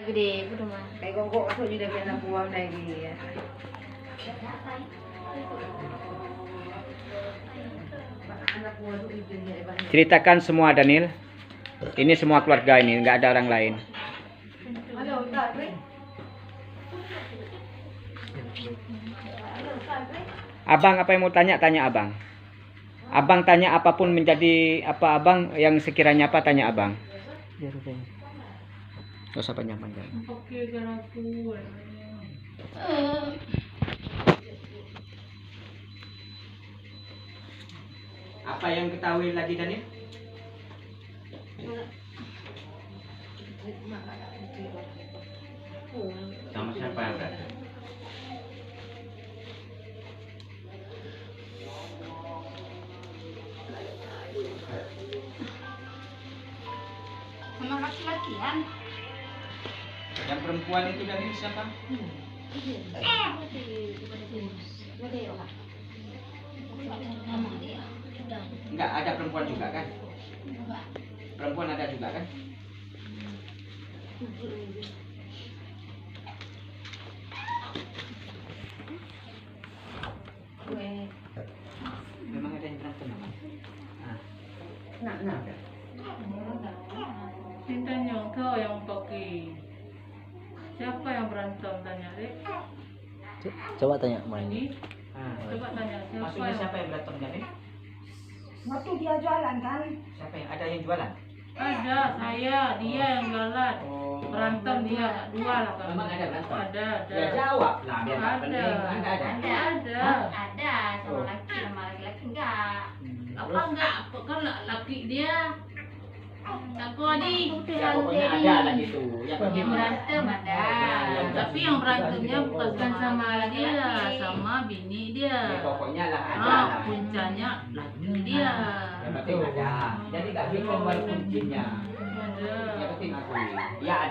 gede udah mah. Kayak gonggok masuk juga biar anak buah lagi ya. Ceritakan semua Daniel. Ini semua keluarga ini, nggak ada orang lain. Abang apa yang mau tanya abang. Abang tanya apapun menjadi apa abang yang sekiranya apa tanya abang. Gak usah panjang-panjang. Apa yang ketahui lagi Daniel? Sama siapa yang ada? Sama laki-laki kan? Yang perempuan itu Daniel siapa? Enggak ada perempuan juga kan? Perempuan ada juga kan? Memang ada yang berantem kan? Nah. Tanya kau yang pakai. Siapa yang berantem tanya deh. Coba tanya main. Ini coba tanya Maksudnya siapa yang berantem Daniel? Waktu dia jualan kan? Siapa yang ada yang jualan? Ada saya, dia yang galat. Berantem dia dua lah kan. Memang ada berantem? Ada. Ya jawab lah biar nggak Ada. penting. Ada. Ada sama laki sama laki-laki enggak. Apa enggak? Apa kan laki dia? Aku adi. Ya pokoknya ada lah gitu. Yang penting Yang berantem ada. Tapi yang berantemnya bukan sama dia, sama bini dia. Ya, pokoknya lah ada lah. Puncanya laki dia. Yang penting ada. Jadi nggak bingung baru kuncinya. Ada. Yang penting aku. Ya ada.